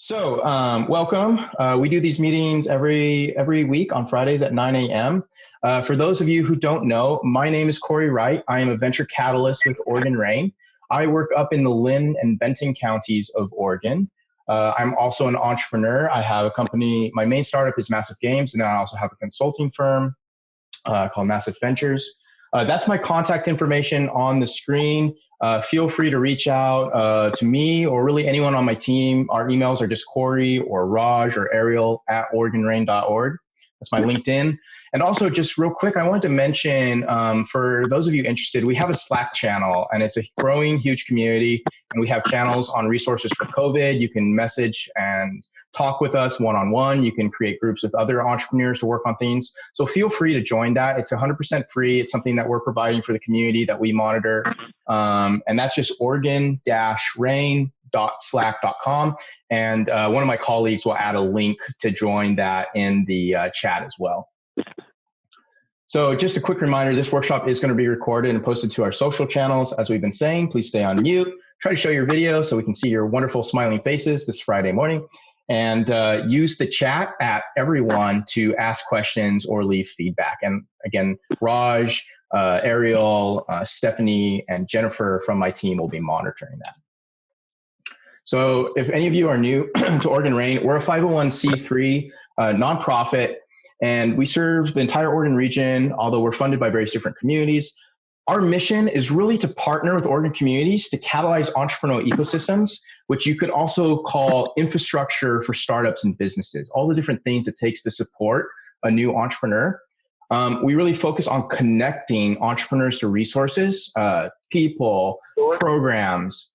Welcome. We do these meetings every week on Fridays at 9 a.m. For those of you who don't know, my name is Corey Wright. I am a venture catalyst with Oregon Rain. I work up in the Linn and Benton counties of Oregon. I'm also an entrepreneur. I have a company. My main startup is Massive Games, and then I also have a consulting firm called Massive Ventures. That's my contact information on the screen. Feel free to reach out to me or really anyone on my team. Our emails are just Corey or Raj or Ariel at OregonRain.org. That's my LinkedIn. And also just real quick, I wanted to mention for those of you interested, we have a Slack channel and it's a growing huge community. And we have channels on resources for COVID. You can message and talk with us one-on-one. You can create groups with other entrepreneurs to work on things. So feel free to join that. It's 100% free. It's something that we're providing for the community that we monitor. And that's just Oregon-Rain.slack.com. And one of my colleagues will add a link to join that in the chat as well. So just a quick reminder, this workshop is going to be recorded and posted to our social channels. As we've been saying, please stay on mute. Try to show your video so we can see your wonderful smiling faces this Friday morning. And use the chat at everyone to ask questions or leave feedback. And again, Raj, Ariel, Stephanie, and Jennifer from my team will be monitoring that. So if any of you are new to Oregon Rain, we're a 501c3 nonprofit, and we serve the entire Oregon region, although we're funded by various different communities. Our mission is really to partner with Oregon communities to catalyze entrepreneurial ecosystems, which you could also call infrastructure for startups and businesses, all the different things it takes to support a new entrepreneur. We really focus on connecting entrepreneurs to resources, people, programs,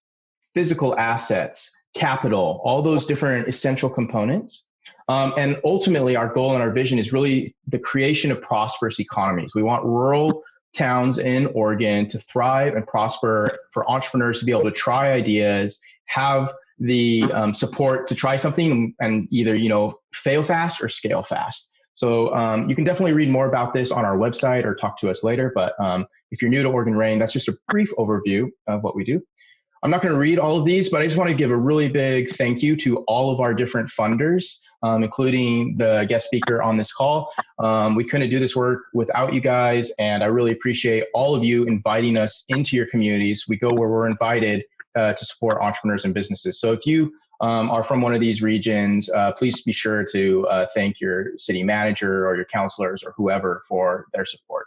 physical assets, capital, all those different essential components. And ultimately, our goal and our vision is really the creation of prosperous economies. We want rural towns in Oregon to thrive and prosper, for entrepreneurs to be able to try ideas, have the support to try something and either, fail fast or scale fast. So you can definitely read more about this on our website or talk to us later. But if you're new to Oregon Rain, that's just a brief overview of what we do. I'm not going to read all of these, but I just want to give a really big thank you to all of our different funders, including the guest speaker on this call. We couldn't do this work without you guys, and I really appreciate all of you inviting us into your communities. We go where we're invited to support entrepreneurs and businesses. So if you are from one of these regions, please be sure to thank your city manager or your counselors or whoever for their support.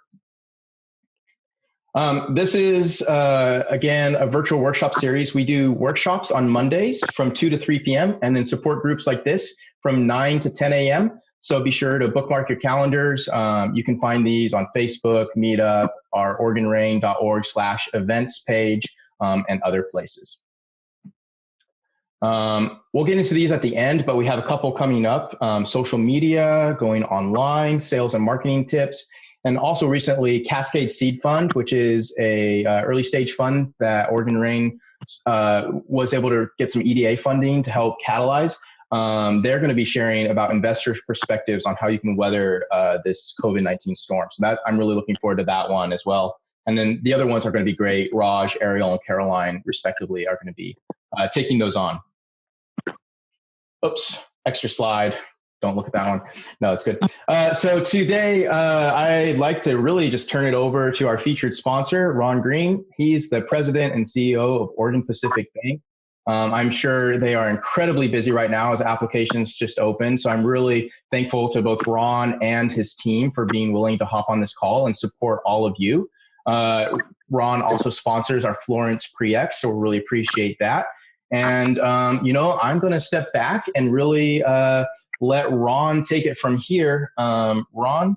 This is, again, a virtual workshop series. We do workshops on Mondays from 2 to 3 p.m. and then support groups like this from 9 to 10 a.m. So be sure to bookmark your calendars. You can find these on Facebook, Meetup, our OregonRain.org/events page, and other places. We'll get into these at the end, but we have a couple coming up. Social media, going online, sales and marketing tips. And also recently, Cascade Seed Fund, which is a early stage fund that Oregon Rain was able to get some EDA funding to help catalyze. They're going to be sharing about investors' perspectives on how you can weather this COVID-19 storm. So that I'm really looking forward to that one as well. And then the other ones are going to be great. Raj, Ariel, and Caroline, respectively, are going to be taking those on. Oops, extra slide. Don't look at that one. No, it's good. So today, I'd like to really just turn it over to our featured sponsor, Ron Green. He's the president and CEO of Oregon Pacific Bank. I'm sure they are incredibly busy right now as applications just opened. So I'm really thankful to both Ron and his team for being willing to hop on this call and support all of you. Ron also sponsors our Florence Pre-X, so we really appreciate that. And, I'm going to step back and really let Ron take it from here. Ron,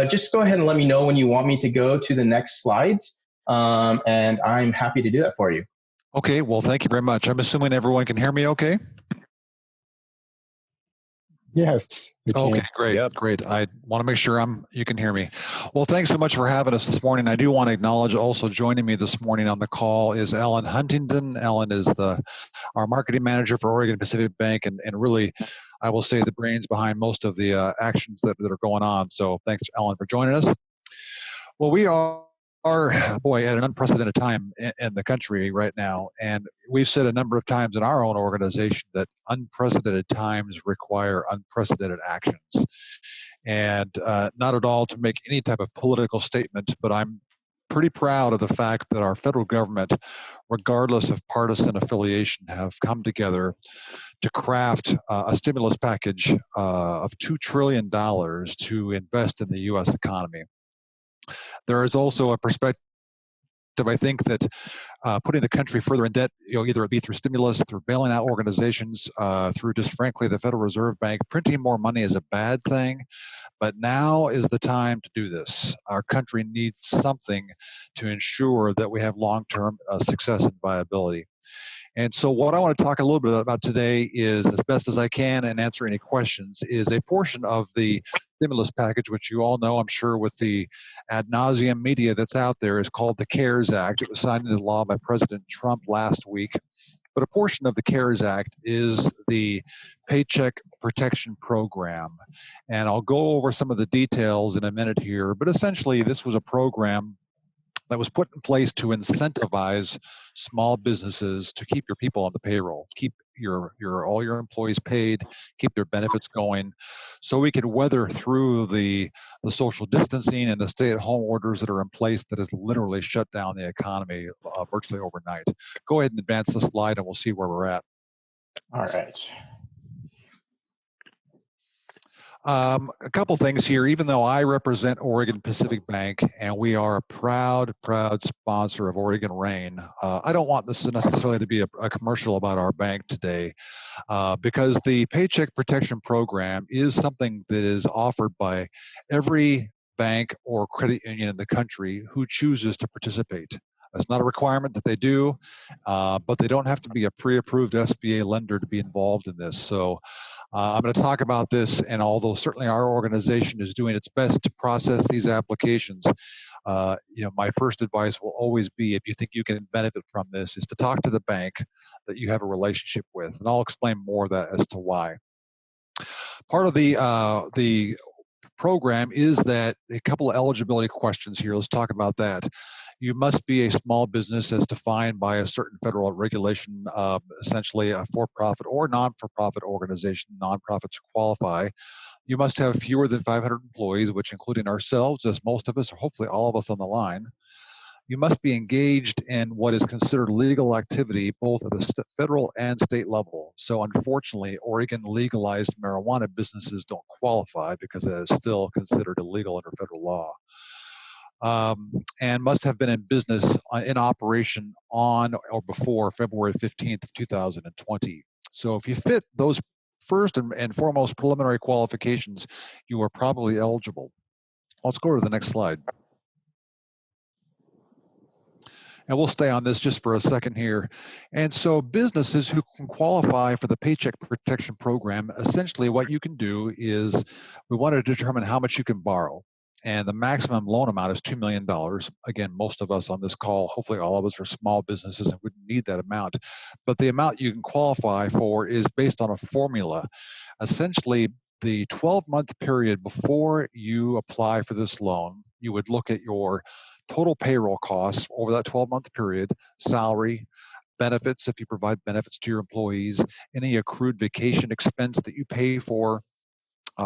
just go ahead and let me know when you want me to go to the next slides, and I'm happy to do that for you. Okay, well, thank you very much. I'm assuming everyone can hear me okay? Yes. Okay, great, yep. Great. I want to make sure you can hear me. Well, thanks so much for having us this morning. I do want to acknowledge also joining me this morning on the call is Ellen Huntington. Ellen is our marketing manager for Oregon Pacific Bank, and really, I will say, the brains behind most of the actions that are going on. So thanks, Ellen, for joining us. Well, we are are, boy, at an unprecedented time in the country right now. And we've said a number of times in our own organization that unprecedented times require unprecedented actions. And not at all to make any type of political statement, but I'm pretty proud of the fact that our federal government, regardless of partisan affiliation, have come together to craft a stimulus package of $2 trillion to invest in the U.S. economy. There is also a perspective, I think, that putting the country further in debt, either it be through stimulus, through bailing out organizations, through just frankly the Federal Reserve Bank, printing more money is a bad thing. But now is the time to do this. Our country needs something to ensure that we have long-term success and viability. And so what I want to talk a little bit about today is, as best as I can and answer any questions, is a portion of the stimulus package, which you all know, I'm sure, with the ad nauseum media that's out there, is called the CARES Act. It was signed into law by President Trump last week. But a portion of the CARES Act is the Paycheck Protection Program. And I'll go over some of the details in a minute here, but essentially this was a program that was put in place to incentivize small businesses to keep your people on the payroll, keep all your employees paid, keep their benefits going, so we could weather through the social distancing and the stay-at-home orders that are in place that has literally shut down the economy virtually overnight. Go ahead and advance the slide and we'll see where we're at. All right. A couple things here. Even though I represent Oregon Pacific Bank and we are a proud sponsor of Oregon Rain, I don't want this necessarily to be a commercial about our bank today, because the Paycheck Protection Program is something that is offered by every bank or credit union in the country who chooses to participate. It's not a requirement that they do, but they don't have to be a pre-approved SBA lender to be involved in this. So I'm going to talk about this, and although certainly our organization is doing its best to process these applications, my first advice will always be, if you think you can benefit from this, is to talk to the bank that you have a relationship with, and I'll explain more of that as to why. Part of the program is that a couple of eligibility questions here. Let's talk about that. You must be a small business as defined by a certain federal regulation, essentially a for-profit or non-for-profit organization. Nonprofits qualify. You must have fewer than 500 employees, which including ourselves, as most of us, or hopefully all of us on the line. You must be engaged in what is considered legal activity, both at the federal and state level. So unfortunately, Oregon legalized marijuana businesses don't qualify because it is still considered illegal under federal law. And must have been in business in operation on or before February 15th of 2020. So if you fit those first and foremost preliminary qualifications, you are probably eligible. Let's go to the next slide. And we'll stay on this just for a second here. And so businesses who can qualify for the Paycheck Protection Program, essentially what you can do is, we want to determine how much you can borrow. And the maximum loan amount is $2 million. Again, most of us on this call, hopefully all of us, are small businesses and wouldn't need that amount. But the amount you can qualify for is based on a formula. Essentially, the 12-month period before you apply for this loan, you would look at your total payroll costs over that 12-month period, salary, benefits if you provide benefits to your employees, any accrued vacation expense that you pay for,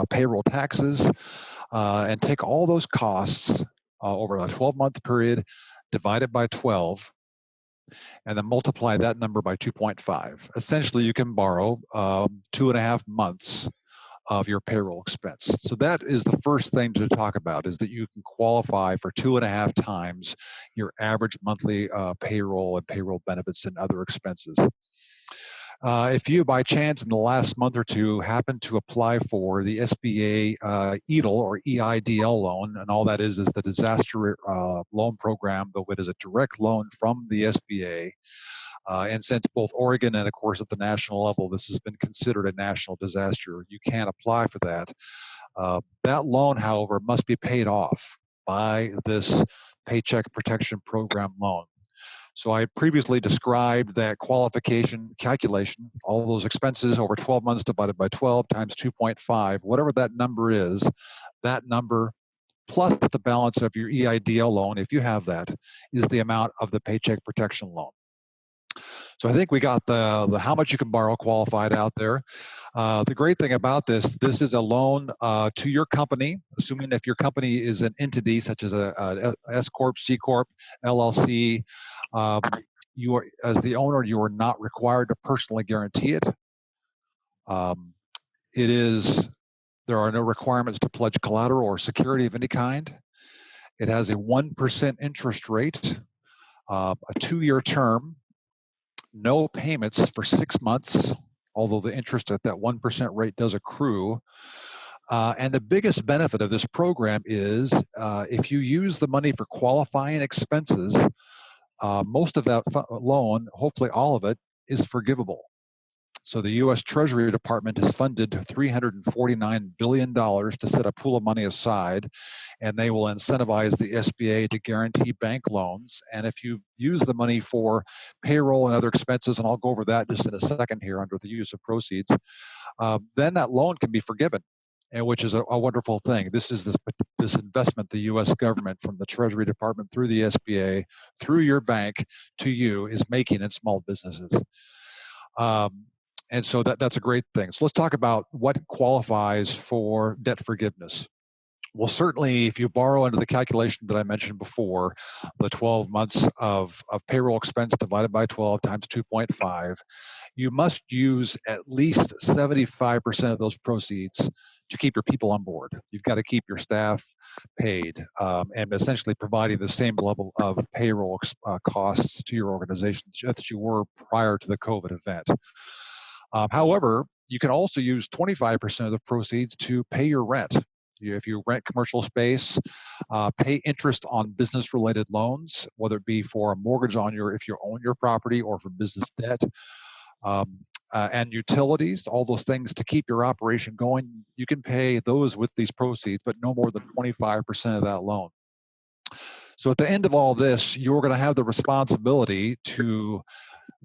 payroll taxes, and take all those costs over a 12-month period, divide it by 12, and then multiply that number by 2.5. Essentially, you can borrow 2.5 months of your payroll expense. So that is the first thing to talk about, is that you can qualify for 2.5 times your average monthly payroll and payroll benefits and other expenses. If you, by chance, in the last month or two, happen to apply for the SBA EIDL or EIDL loan, and all that is the disaster loan program, though it is a direct loan from the SBA. And since both Oregon and, of course, at the national level, this has been considered a national disaster, you can't apply for that. That loan, however, must be paid off by this Paycheck Protection Program loan. So I previously described that qualification calculation, all those expenses over 12 months divided by 12 times 2.5, whatever that number is, that number plus the balance of your EIDL loan, if you have that, is the amount of the Paycheck Protection Loan. So I think we got the how much you can borrow qualified out there. The great thing about this is a loan to your company, assuming if your company is an entity such as a S Corp, C Corp, LLC, you are, as the owner, you are not required to personally guarantee it. There are no requirements to pledge collateral or security of any kind. It has a 1% interest rate, a 2-year term, no payments for 6 months, although the interest at that 1% rate does accrue. And the biggest benefit of this program is if you use the money for qualifying expenses, most of that loan, hopefully all of it, is forgivable. So the U.S. Treasury Department has funded $349 billion to set a pool of money aside, and they will incentivize the SBA to guarantee bank loans. And if you use the money for payroll and other expenses, and I'll go over that just in a second here under the use of proceeds, then that loan can be forgiven, and which is a wonderful thing. This investment the U.S. government from the Treasury Department through the SBA, through your bank to you, is making in small businesses. And so that's a great thing. So let's talk about what qualifies for debt forgiveness. Well, certainly if you borrow under the calculation that I mentioned before, the 12 months of payroll expense divided by 12 times 2.5, you must use at least 75% of those proceeds to keep your people on board. You've got to keep your staff paid and essentially providing the same level of payroll costs to your organization that you were prior to the COVID event. However, you can also use 25% of the proceeds to pay your rent. If you rent commercial space, pay interest on business-related loans, whether it be for a mortgage on if you own your property, or for business debt, and utilities, all those things to keep your operation going. You can pay those with these proceeds, but no more than 25% of that loan. So at the end of all this, you're going to have the responsibility to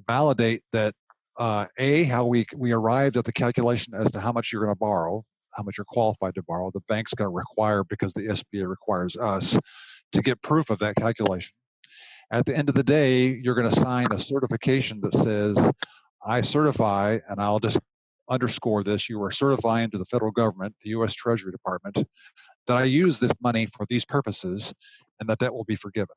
validate that how we arrived at the calculation as to how much you're going to borrow, how much you're qualified to borrow. The bank's going to require, because the SBA requires us to get proof of that calculation. At the end of the day, you're going to sign a certification that says, I certify, and I'll just underscore this, you are certifying to the federal government, the U.S. Treasury Department, that I use this money for these purposes and that will be forgiven.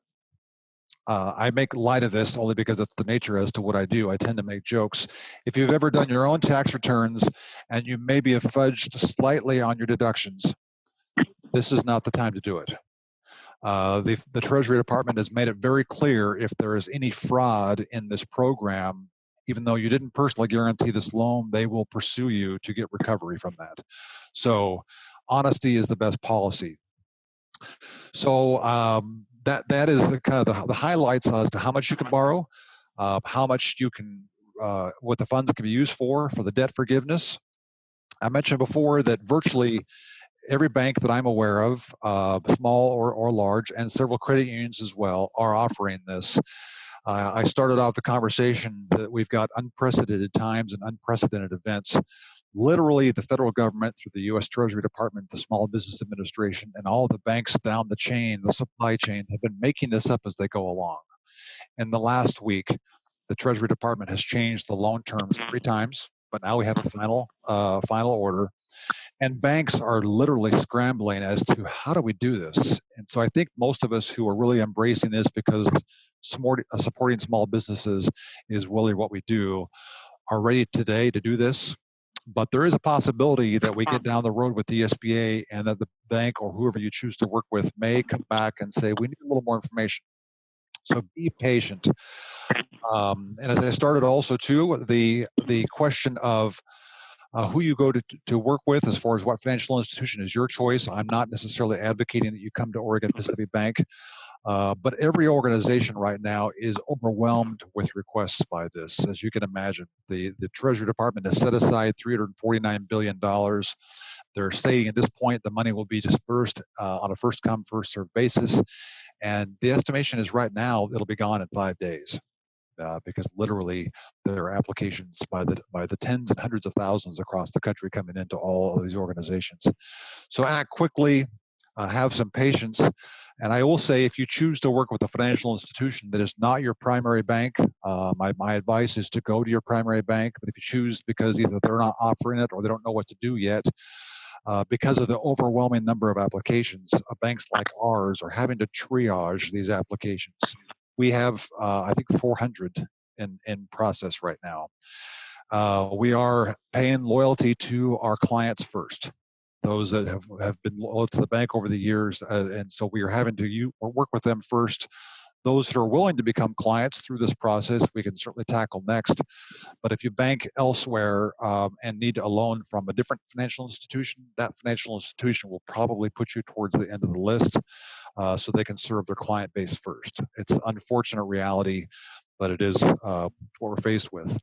I make light of this only because it's the nature as to what I do. I tend to make jokes. If you've ever done your own tax returns and you maybe have fudged slightly on your deductions, this is not the time to do it. The Treasury Department has made it very clear if there is any fraud in this program, even though you didn't personally guarantee this loan, they will pursue you to get recovery from that. So honesty is the best policy. So that is the kind of the highlights as to how much you can borrow, how much you can, what the funds can be used for the debt forgiveness. I mentioned before that virtually every bank that I'm aware of, small or large, and several credit unions as well, are offering this. I started out the conversation that we've got unprecedented times and unprecedented events. Literally, the federal government, through the U.S. Treasury Department, the Small Business Administration, and all the banks down the chain, the supply chain, have been making this up as they go along. In the last week, the Treasury Department has changed the loan terms 3 times, but now we have a final order. And banks are literally scrambling as to how do we do this? And so I think most of us who are really embracing this because supporting small businesses is really what we do, are ready today to do this. But there is a possibility that we get down the road with the SBA and that the bank or whoever you choose to work with may come back and say, we need a little more information. So be patient. And as I started also too, the question of who you go to work with as far as what financial institution is your choice. I'm not necessarily advocating that you come to Oregon Pacific Bank, but every organization right now is overwhelmed with requests by this. As you can imagine, the Treasury Department has set aside $349 billion. They're saying at this point the money will be dispersed on a first-come, first-served basis. And the estimation is right now it'll be gone in 5 days. Because literally there are applications by the tens and hundreds of thousands across the country coming into all of these organizations. So act quickly. have some patience. And I will say, if you choose to work with a financial institution that is not your primary bank, my advice is to go to your primary bank. But if you choose because either they're not offering it or they don't know what to do yet, because of the overwhelming number of applications, banks like ours are having to triage these applications. We have, I think, 400 in process right now. We are paying loyalty to our clients first, those that have been loyal to the bank over the years, and so we are having to work with them first. Those that are willing to become clients through this process, we can certainly tackle next. But if you bank elsewhere and need a loan from a different financial institution, that financial institution will probably put you towards the end of the list so they can serve their client base first. It's an unfortunate reality, but it is what we're faced with.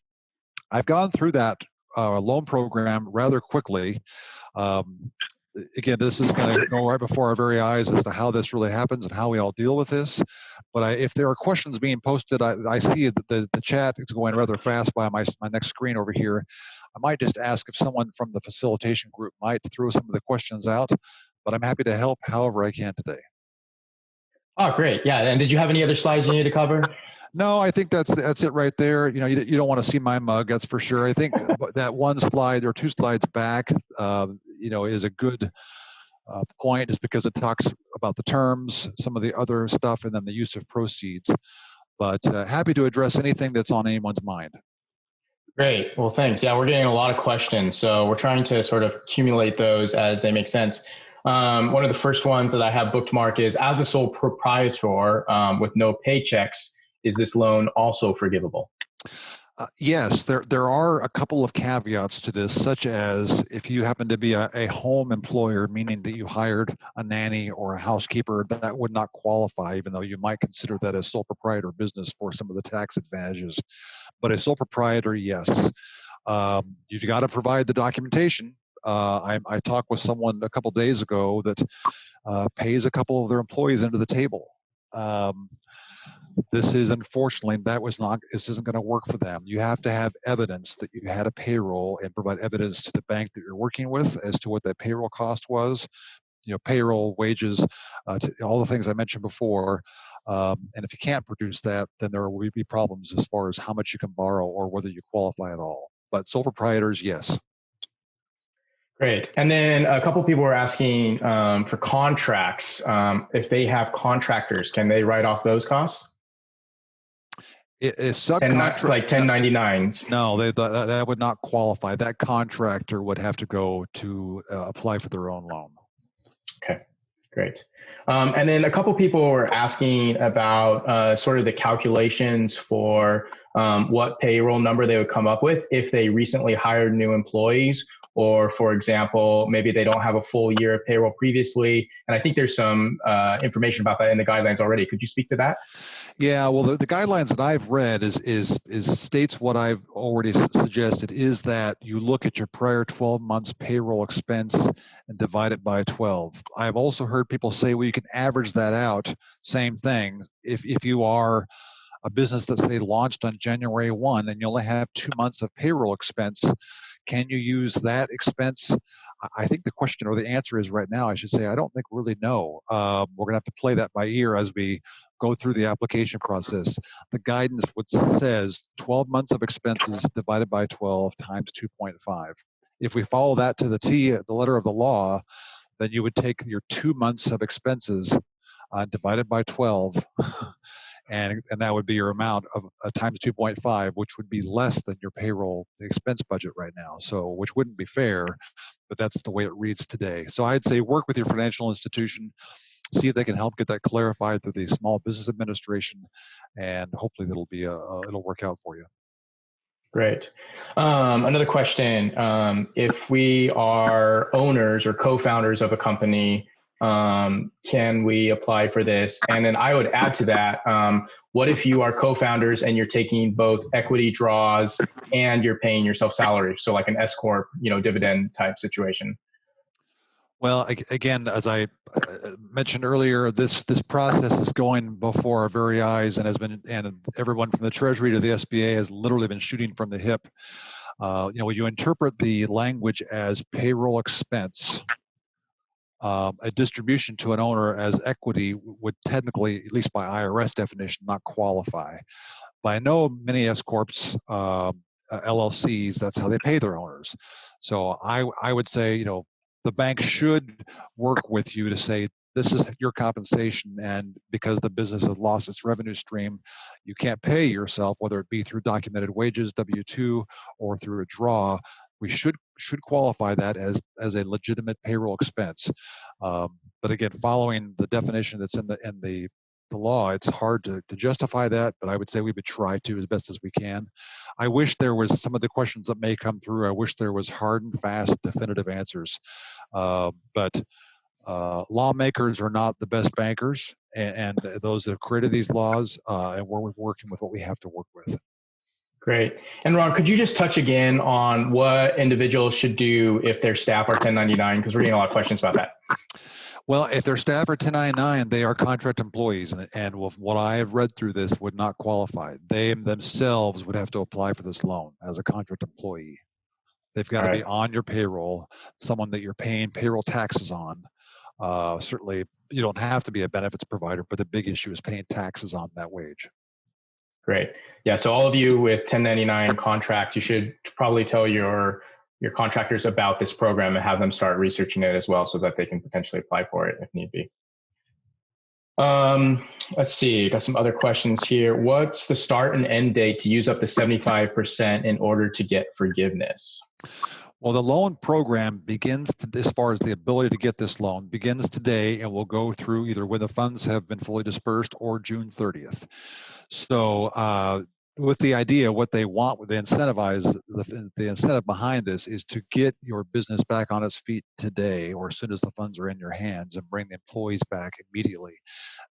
I've gone through that loan program rather quickly. Again, this is going to go right before our very eyes as to how this really happens and how we all deal with this. But if there are questions being posted, I see the chat is going rather fast by my next screen over here. I might just ask if someone from the facilitation group might throw some of the questions out, but I'm happy to help however I can today. Oh, great. Yeah. And did you have any other slides you need to cover? No, I think that's it right there. You know, you don't want to see my mug, that's for sure. I think that one slide or two slides back, you know, is a good point, is because it talks about the terms, some of the other stuff, and then the use of proceeds. But happy to address anything that's on anyone's mind. Great. Well, thanks. Yeah, we're getting a lot of questions, so we're trying to sort of accumulate those as they make sense. One of the first ones that I have bookmarked is, as a sole proprietor with no paychecks, is this loan also forgivable? Yes, there are a couple of caveats to this, such as if you happen to be a home employer, meaning that you hired a nanny or a housekeeper, that would not qualify, even though you might consider that a sole proprietor business for some of the tax advantages. But a sole proprietor, yes. You've got to provide the documentation. I talked with someone a couple days ago that pays a couple of their employees into the table. This is, unfortunately, this isn't going to work for them. You have to have evidence that you had a payroll and provide evidence to the bank that you're working with as to what that payroll cost was. You know, payroll, wages, all the things I mentioned before. And if you can't produce that, then there will be problems as far as how much you can borrow or whether you qualify at all. But sole proprietors, yes. Great. And then a couple people were asking for contracts. If they have contractors, can they write off those costs? Is subcontract like 1099s? No, that would not qualify. That contractor would have to go to apply for their own loan. Okay, great. And then a couple people were asking about sort of the calculations for what payroll number they would come up with if they recently hired new employees, or, for example, maybe they don't have a full year of payroll previously. And I think there's some information about that in the guidelines already. Could you speak to that? Yeah, well, the guidelines that I've read is states what I've already suggested, is that you look at your prior 12 months payroll expense and divide it by 12. I've also heard people say, well, you can average that out. Same thing. If you are a business that, say, launched on January 1 and you only have 2 months of payroll expense, can you use that expense? I think the question, or the answer is right now, I should say, I don't think we really know. We're going to have to play that by ear as we go through the application process. The guidance says 12 months of expenses divided by 12 times 2.5. If we follow that to the T, the letter of the law, then you would take your 2 months of expenses divided by 12, and that would be your amount of times 2.5, which would be less than your payroll expense budget right now. So, which wouldn't be fair, but that's the way it reads today. So I'd say work with your financial institution, see if they can help get that clarified through the Small Business Administration, and hopefully it'll work out for you. Great. Another question: if we are owners or co-founders of a company, can we apply for this? And then I would add to that, what if you are co-founders and you're taking both equity draws and you're paying yourself salary? So like an S Corp, dividend type situation. Well, again, as I mentioned earlier, this process is going before our very eyes, and everyone from the Treasury to the SBA has literally been shooting from the hip. When you interpret the language as payroll expense, a distribution to an owner as equity would technically, at least by IRS definition, not qualify. But I know many S corps, LLCs, that's how they pay their owners. So I would say, you know, the bank should work with you to say, this is your compensation, and because the business has lost its revenue stream, you can't pay yourself, whether it be through documented wages, W-2, or through a draw. We should qualify that as a legitimate payroll expense. But again, following the definition that's in the law, it's hard to justify that, but I would say we would try to as best as we can. I wish there was some of the questions that may come through. I wish there was hard and fast, definitive answers. But lawmakers are not the best bankers, and those that have created these laws, and we're working with what we have to work with. Great. And Ron, could you just touch again on what individuals should do if their staff are 1099? Because we're getting a lot of questions about that. Well, if their staff are 1099, they are contract employees, and what I have read through this would not qualify. They themselves would have to apply for this loan as a contract employee. They've got to be on your payroll, someone that you're paying payroll taxes on. Certainly, you don't have to be a benefits provider, but the big issue is paying taxes on that wage. Great. Yeah. So all of you with 1099 contracts, you should probably tell your contractors about this program and have them start researching it as well, so that they can potentially apply for it if need be. Let's see. Got some other questions here. What's the start and end date to use up the 75% in order to get forgiveness? Well, the loan program begins, as far as the ability to get this loan, begins today and will go through either when the funds have been fully dispersed or June 30th. So with the idea, what they want, what they incentivize, the incentive behind this is to get your business back on its feet today, or as soon as the funds are in your hands, and bring the employees back immediately.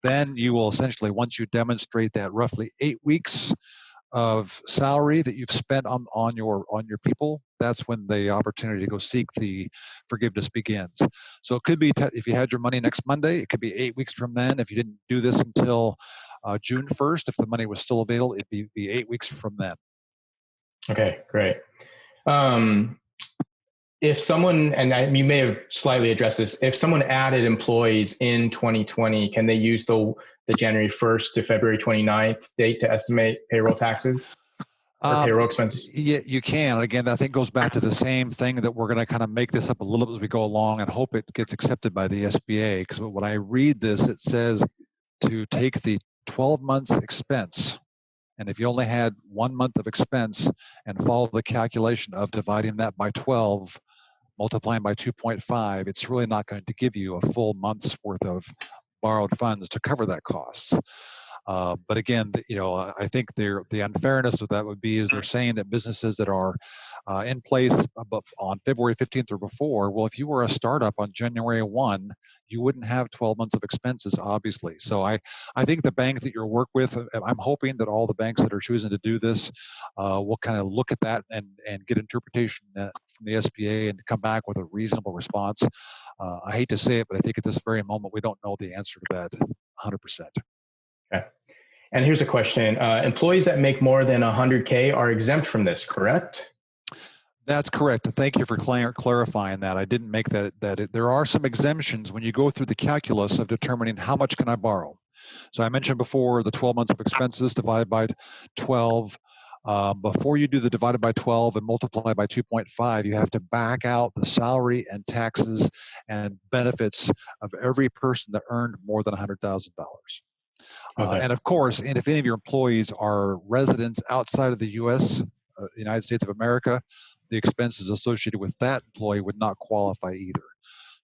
Then you will essentially, once you demonstrate that roughly 8 weeks of salary that you've spent on your people, that's when the opportunity to go seek the forgiveness begins. So it could be, if you had your money next Monday, it could be 8 weeks from then. If you didn't do this until June 1st, if the money was still available, it'd be 8 weeks from then. Okay, great. If someone, and you may have slightly addressed this, if someone added employees in 2020, can they use the January 1st to February 29th date to estimate payroll taxes or payroll expenses? Yeah, you can. And again, I think goes back to the same thing, that we're going to kind of make this up a little bit as we go along and hope it gets accepted by the SBA. Because when I read this, it says to take the 12 months expense, and if you only had 1 month of expense, and follow the calculation of dividing that by 12, multiplying by 2.5, it's really not going to give you a full month's worth of borrowed funds to cover that costs. But again, I think the unfairness of that would be is they're saying that businesses that are in place on February 15th or before, well, if you were a startup on January 1, you wouldn't have 12 months of expenses, obviously. So I think the bank that you work with, I'm hoping that all the banks that are choosing to do this will kind of look at that and get interpretation from the SBA and come back with a reasonable response. I hate to say it, but I think at this very moment, we don't know the answer to that 100%. Okay. And here's a question. Employees that make more than 100K are exempt from this, correct? That's correct. Thank you for clarifying that. I didn't make that. There are some exemptions when you go through the calculus of determining how much can I borrow. So I mentioned before the 12 months of expenses divided by 12. Before you do the divided by 12 and multiply by 2.5, you have to back out the salary and taxes and benefits of every person that earned more than $100,000. Okay. And of course, and if any of your employees are residents outside of the U.S., the United States of America, the expenses associated with that employee would not qualify either.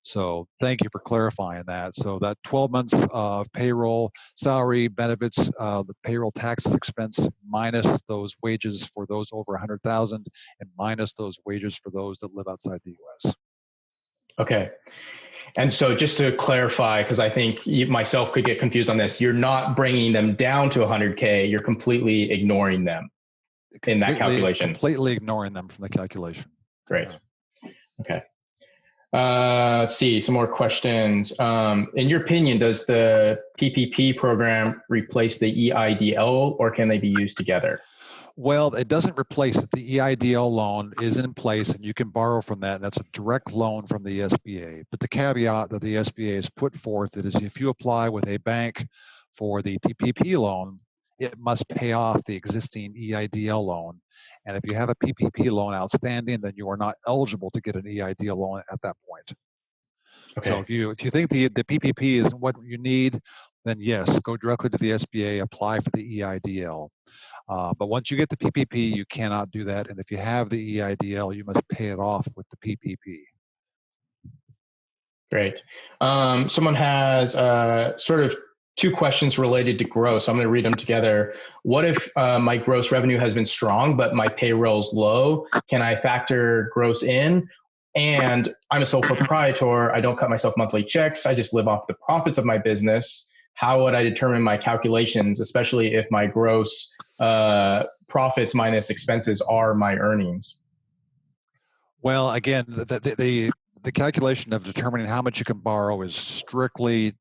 So thank you for clarifying that. So that 12 months of payroll, salary, benefits, the payroll taxes expense, minus those wages for those over 100,000, and minus those wages for those that live outside the U.S. Okay. And so just to clarify, because I think myself could get confused on this, you're not bringing them down to 100K, you're completely ignoring them in that calculation. Completely ignoring them from the calculation. Great. Okay. Let's see, some more questions. In your opinion, does the PPP program replace the EIDL, or can they be used together? Well, it doesn't replace it. The EIDL loan is in place and you can borrow from that. And that's a direct loan from the SBA. But the caveat that the SBA has put forth is if you apply with a bank for the PPP loan, it must pay off the existing EIDL loan. And if you have a PPP loan outstanding, then you are not eligible to get an EIDL loan at that point. So Okay. if you think the PPP is what you need, then yes, go directly to the SBA, apply for the EIDL. But once you get the PPP, you cannot do that. And if you have the EIDL, you must pay it off with the PPP. Great. Someone has sort of two questions related to gross. I'm going to read them together. What if my gross revenue has been strong, but my payroll's low? Can I factor gross in? And I'm a sole proprietor. I don't cut myself monthly checks. I just live off the profits of my business. How would I determine my calculations, especially if my gross profits minus expenses are my earnings? Well, again, the calculation of determining how much you can borrow is strictly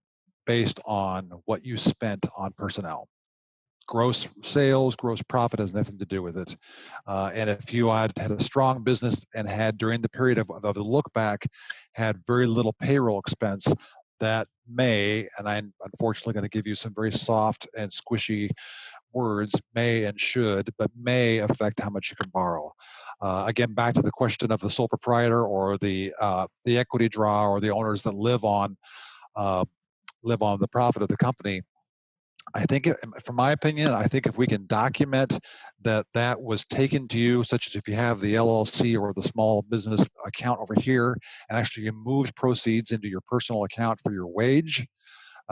based on what you spent on personnel. Gross sales, gross profit has nothing to do with it. And if you had a strong business and had during the period of the look back, had very little payroll expense, that may, and I'm unfortunately going to give you some very soft and squishy words, may and should, but may affect how much you can borrow. Again, back to the question of the sole proprietor or the equity draw or the owners that live on the profit of the company. I think, from my opinion, I think if we can document that was taken to you, such as if you have the LLC or the small business account over here, and actually you moved proceeds into your personal account for your wage,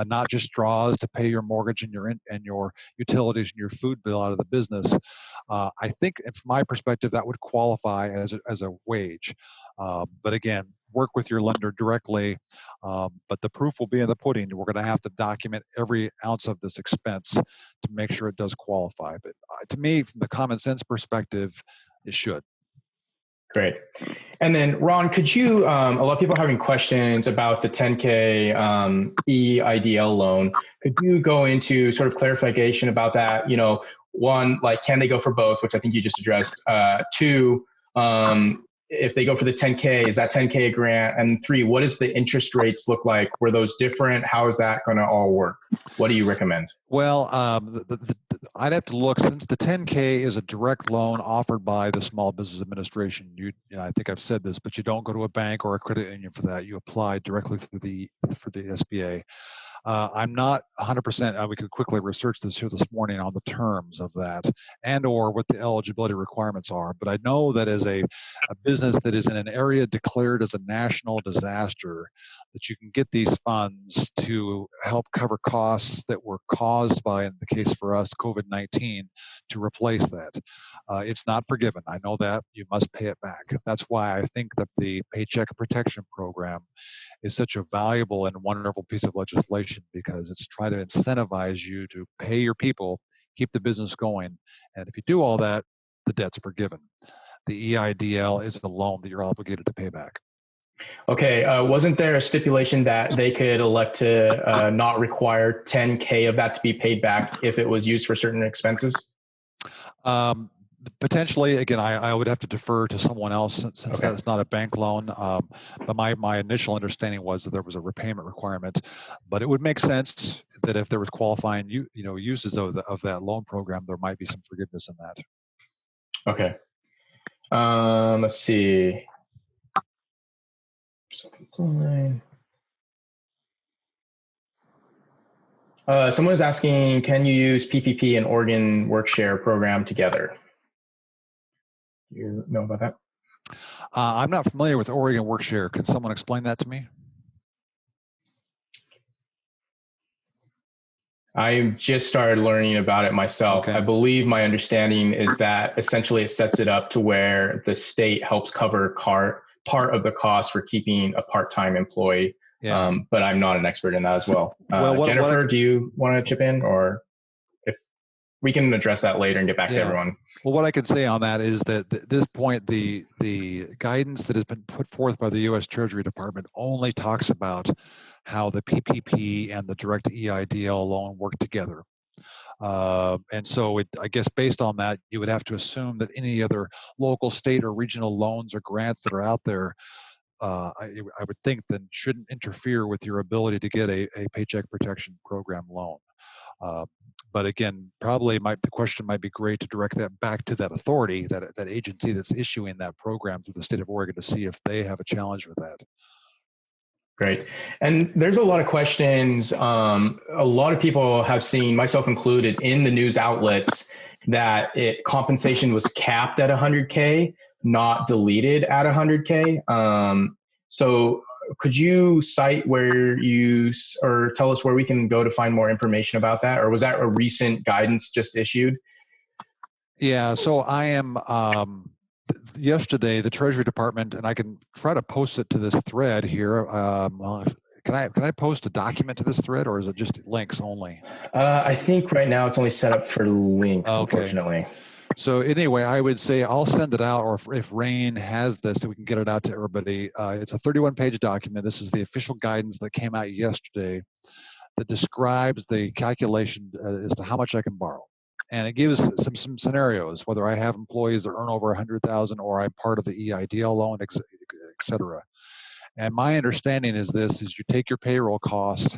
not just draws to pay your mortgage and your utilities and your food bill out of the business. I think, from my perspective, that would qualify as a wage. But again, work with your lender directly. But the proof will be in the pudding. We're going to have to document every ounce of this expense to make sure it does qualify. But to me, from the common sense perspective, it should. Great. And then, Ron, could you, a lot of people are having questions about the 10K EIDL loan. Could you go into sort of clarification about that? You know, one, like, can they go for both, which I think you just addressed. Two, if they go for the 10K, is that 10K a grant? And three, what does the interest rates look like? Were those different? How is that going to all work? What do you recommend? Well, I'd have to look, since the 10K is a direct loan offered by the Small Business Administration. I think I've said this, but you don't go to a bank or a credit union for that. You apply directly for the SBA. I'm not 100%, we could quickly research this here this morning on the terms of that and or what the eligibility requirements are. But I know that as a business that is in an area declared as a national disaster, that you can get these funds to help cover costs that were caused by, in the case for us, COVID-19, to replace that. It's not forgiven. I know that. You must pay it back. That's why I think that the Paycheck Protection Program is such a valuable and wonderful piece of legislation, because it's trying to incentivize you to pay your people, keep the business going. And if you do all that, the debt's forgiven. The EIDL is a loan that you're obligated to pay back. Okay, wasn't there a stipulation that they could elect to not require 10K of that to be paid back if it was used for certain expenses? Potentially, again, I would have to defer to someone else since Okay. that's not a bank loan. But my initial understanding was that there was a repayment requirement. But it would make sense that if there was qualifying uses of that loan program, there might be some forgiveness in that. Okay. Let's see. Someone is asking, can you use PPP and Oregon Workshare program together? Do you know about that? I'm not familiar with Oregon Workshare. Can someone explain that to me? I just started learning about it myself. Okay. I believe my understanding is that essentially it sets it up to where the state helps cover part of the cost for keeping a part-time employee. Yeah. But I'm not an expert in that as well. Well, Jennifer, do you want to chip in, or if we can address that later and get back to everyone? Well, what I can say on that is that at this point, the guidance that has been put forth by the U.S. Treasury Department only talks about how the PPP and the direct EIDL loan work together. And so I guess based on that, you would have to assume that any other local, state, or regional loans or grants that are out there, I would think that shouldn't interfere with your ability to get a Paycheck Protection Program loan. Uh, but again, probably the question might be great to direct that back to that authority, that agency that's issuing that program through the state of Oregon, to see if they have a challenge with that. Great. And there's a lot of questions. A lot of people have seen, myself included, in the news outlets that compensation was capped at 100K, not deleted at 100K. So could you cite where or tell us where we can go to find more information about that? Or was that a recent guidance just issued? Yeah, so I am, yesterday, the Treasury Department, and I can try to post it to this thread here. Can I post a document to this thread, or is it just links only? I think right now it's only set up for links, unfortunately. So anyway, I would say I'll send it out, or if Rain has this, so we can get it out to everybody. It's a 31-page document. This is the official guidance that came out yesterday that describes the calculation as to how much I can borrow. And it gives some scenarios, whether I have employees that earn over 100,000 or I'm part of the EIDL loan, et cetera. And my understanding is you take your payroll cost.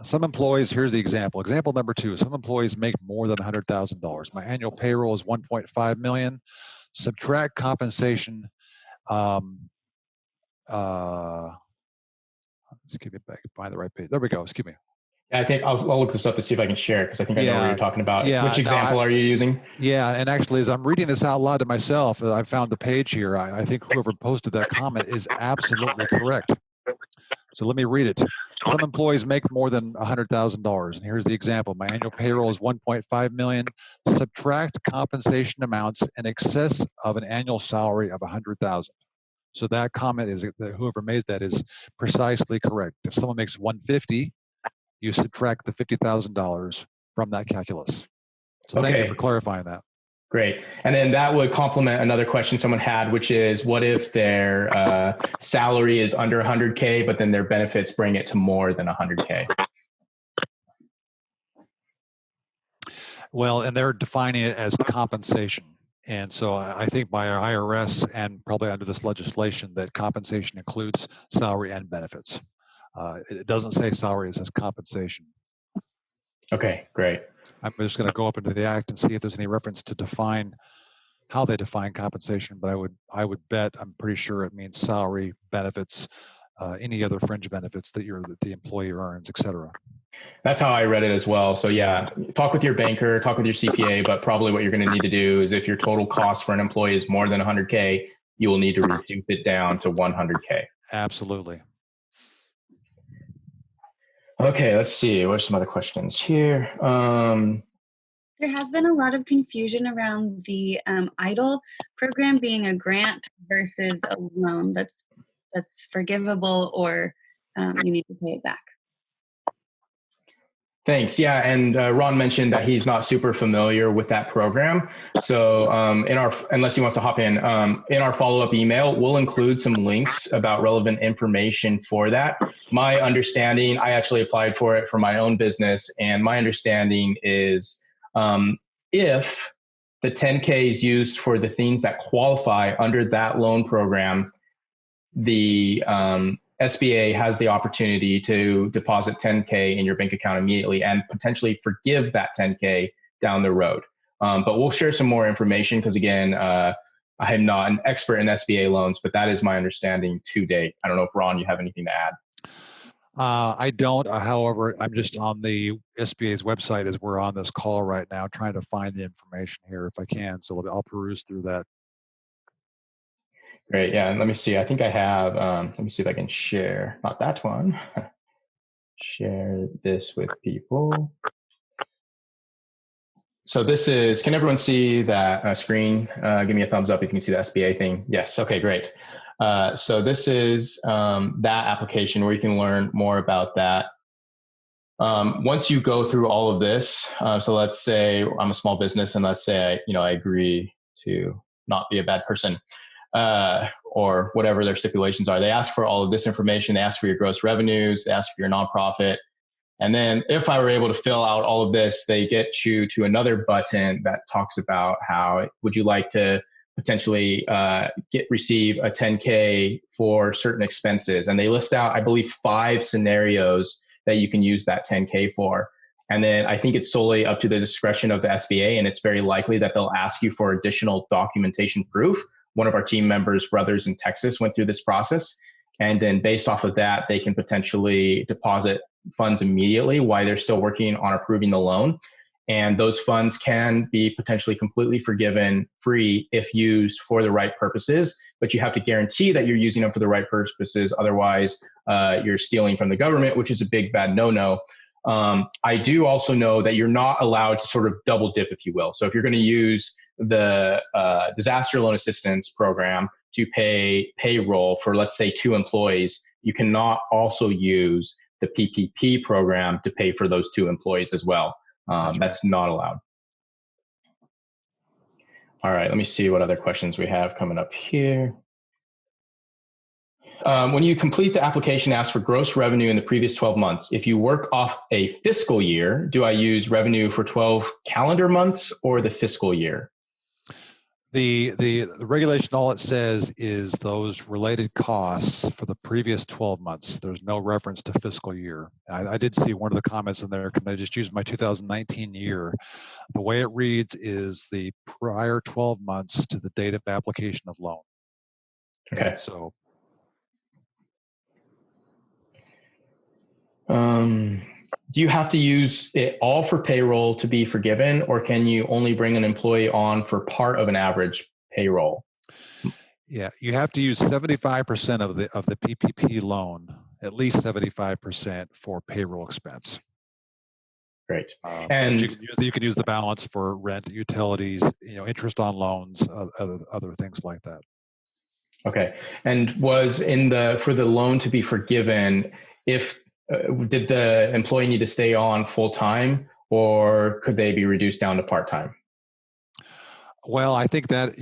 Some employees, here's the example. Example number 2, some employees make more than $100,000. My annual payroll is $1.5 million. Subtract compensation. Just give it back, find the right page. There we go, excuse me. I think I'll look this up to see if I can share, because I think I know what you're talking about. Yeah, which example are you using? Yeah, and actually, as I'm reading this out loud to myself, I found the page here. I think whoever posted that comment is absolutely correct. So let me read it. Some employees make more than $100,000, and here's the example. My annual payroll is $1.5 million. Subtract compensation amounts in excess of an annual salary of $100,000. So that comment is that whoever made that is precisely correct. If someone makes $150,000, you subtract the $50,000 from that calculus. So thank you for clarifying that. Great. And then that would complement another question someone had, which is, what if their salary is under 100K, but then their benefits bring it to more than 100K? Well, and they're defining it as compensation. And so I think by our IRS and probably under this legislation that compensation includes salary and benefits. It doesn't say salary, it says compensation. Okay, great. I'm just going to go up into the act and see if there's any reference to define how they define compensation, but I would bet, I'm pretty sure it means salary, benefits, any other fringe benefits that the employee earns, et cetera. That's how I read it as well. So yeah, talk with your banker, talk with your CPA, but probably what you're going to need to do is, if your total cost for an employee is more than 100K, you will need to reduce it down to 100K. Absolutely. Okay, let's see. What are some other questions here? There has been a lot of confusion around the EIDL program being a grant versus a loan that's forgivable, or you need to pay it back. Thanks. Yeah, and Ron mentioned that he's not super familiar with that program. So unless he wants to hop in our follow-up email, we'll include some links about relevant information for that. My understanding, I actually applied for it for my own business, and my understanding is if the 10K is used for the things that qualify under that loan program, the SBA has the opportunity to deposit 10K in your bank account immediately and potentially forgive that 10K down the road. But we'll share some more information, because again, I am not an expert in SBA loans, but that is my understanding to date. I don't know if Ron, you have anything to add. I don't. However, I'm just on the SBA's website as we're on this call right now, trying to find the information here if I can. So I'll peruse through that. Great. Yeah. And let me see. I think I have, let me see if I can share, not that one. Share this with people. So this is, can everyone see that screen? Give me a thumbs up if you can see the SBA thing. Yes. Okay, great. So this is that application where you can learn more about that. Once you go through all of this, so let's say I'm a small business, and let's say I agree to not be a bad person, or whatever their stipulations are. They ask for all of this information. They ask for your gross revenues. They ask for your nonprofit. And then if I were able to fill out all of this, they get you to another button that talks about how would you like to potentially receive a 10K for certain expenses. And they list out, I believe, 5 scenarios that you can use that 10K for. And then I think it's solely up to the discretion of the SBA, and it's very likely that they'll ask you for additional documentation proof. One of our team members' brothers in Texas went through this process. And then based off of that, they can potentially deposit funds immediately while they're still working on approving the loan. And those funds can be potentially completely forgiven free if used for the right purposes, but you have to guarantee that you're using them for the right purposes. Otherwise, you're stealing from the government, which is a big, bad no-no. I do also know that you're not allowed to sort of double dip, if you will. So if you're going to use the disaster loan assistance program to pay payroll for, let's say, 2 employees, you cannot also use the PPP program to pay for those 2 employees as well. That's not allowed. All right, let me see what other questions we have coming up here. When you complete the application, ask for gross revenue in the previous 12 months. If you work off a fiscal year, do I use revenue for 12 calendar months or the fiscal year? The regulation, all it says is those related costs for the previous 12 months. There's no reference to fiscal year. I did see one of the comments in there. Can I just use my 2019 year? The way it reads is the prior 12 months to the date of application of loan. Okay. So. Do you have to use it all for payroll to be forgiven, or can you only bring an employee on for part of an average payroll? Yeah, you have to use 75% of the PPP loan, at least 75% for payroll expense. Great. And you can use the balance for rent, utilities, interest on loans, other things like that. Okay. And for the loan to be forgiven, did the employee need to stay on full time, or could they be reduced down to part time? Well, I think that,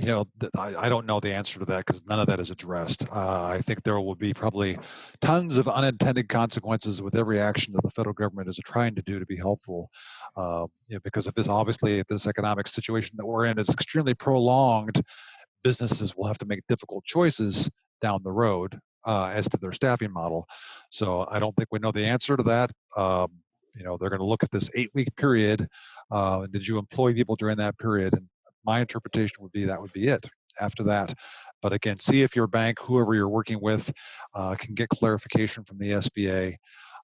I don't know the answer to that because none of that is addressed. I think there will be probably tons of unintended consequences with every action that the federal government is trying to do to be helpful. Because if this economic situation that we're in is extremely prolonged, businesses will have to make difficult choices down the road as to their staffing model. So I don't think we know the answer to that. They're going to look at this 8-week period. Did you employ people during that period? And my interpretation would be that would be it after that. But again, see if your bank, whoever you're working with, can get clarification from the SBA.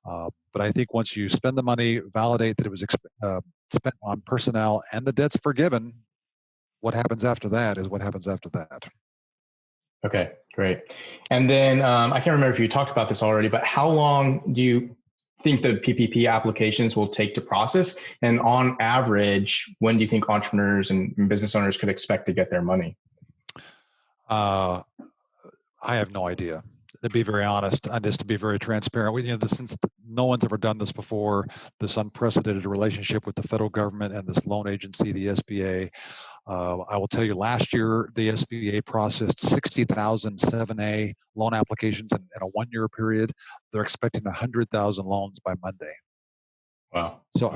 But I think once you spend the money, validate that it was spent on personnel and the debt's forgiven, what happens after that is what happens after that. Okay, great. And then I can't remember if you talked about this already, but how long do you think the PPP applications will take to process? And on average, when do you think entrepreneurs and business owners could expect to get their money? I have no idea. To be very honest, and just to be very transparent, since no one's ever done this before, this unprecedented relationship with the federal government and this loan agency, the SBA. I will tell you, last year, the SBA processed 60,000 7A loan applications in a 1-year period. They're expecting 100,000 loans by Monday. Wow. So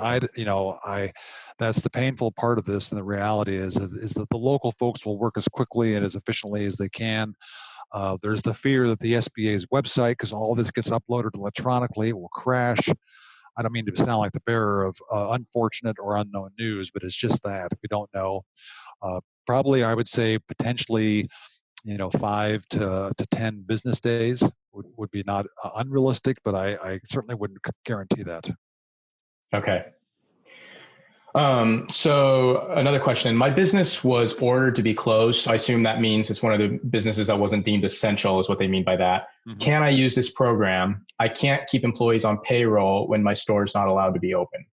that's the painful part of this. And the reality is that the local folks will work as quickly and as efficiently as they can. There's the fear that the SBA's website, because all this gets uploaded electronically, will crash. I don't mean to sound like the bearer of unfortunate or unknown news, but it's just that we don't know. Probably, I would say potentially, 5 to 10 business days would be not unrealistic, but I certainly wouldn't guarantee that. Okay. So another question. My business was ordered to be closed. So I assume that means it's one of the businesses that wasn't deemed essential is what they mean by that. Mm-hmm. Can I use this program? I can't keep employees on payroll when my store is not allowed to be open.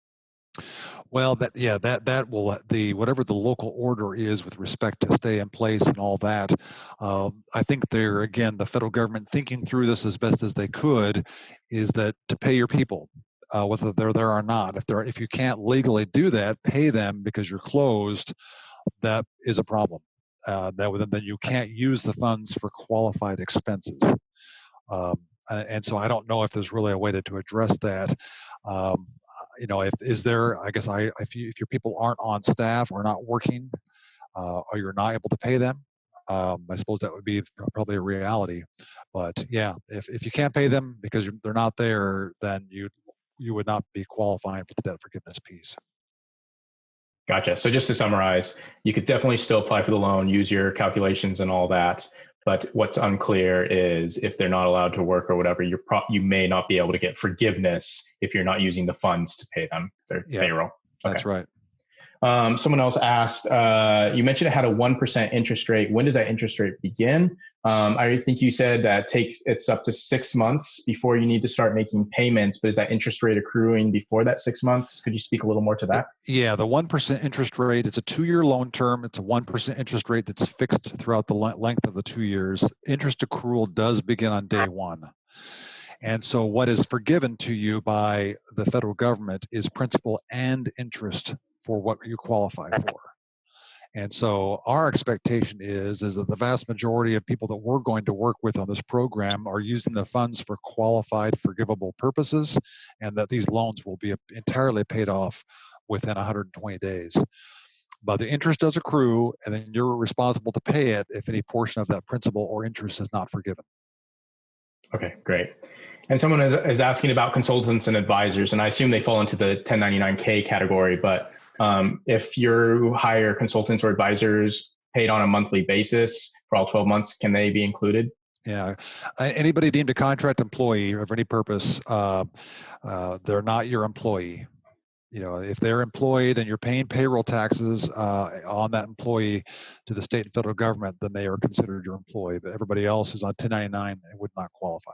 Well, that will whatever the local order is with respect to stay in place and all that. I think the federal government thinking through this as best as they could is that to pay your people. Whether they're there or not. If you can't legally do that, pay them because you're closed. That is a problem. Then you can't use the funds for qualified expenses. And so I don't know if there's really a way to address that. Is there, I guess, if your people aren't on staff or not working, or you're not able to pay them, I suppose that would be probably a reality. But yeah, if you can't pay them because they're not there, then you would not be qualifying for the debt forgiveness piece. Gotcha. So just to summarize, you could definitely still apply for the loan, use your calculations and all that. But what's unclear is if they're not allowed to work or whatever, you may not be able to get forgiveness if you're not using the funds to pay them, their payroll. That's right. Someone else asked, you mentioned it had a 1% interest rate. When does that interest rate begin? I think you said that it's up to 6 months before you need to start making payments, but is that interest rate accruing before that 6 months? Could you speak a little more to that? Yeah, the 1% interest rate, it's a 2-year loan term. It's a 1% interest rate that's fixed throughout the length of the 2 years. Interest accrual does begin on day one. And so what is forgiven to you by the federal government is principal and interest for what you qualify for. And so our expectation is that the vast majority of people that we're going to work with on this program are using the funds for qualified forgivable purposes, and that these loans will be entirely paid off within 120 days. But the interest does accrue, and then you're responsible to pay it if any portion of that principal or interest is not forgiven. Okay, great. And someone is asking about consultants and advisors, and I assume they fall into the 1099K category, but if you hire consultants or advisors paid on a monthly basis for all 12 months, can they be included? Yeah, anybody deemed a contract employee of any purpose, they're not your employee. If they're employed and you're paying payroll taxes on that employee to the state and federal government, then they are considered your employee. But everybody else is on 1099 and would not qualify.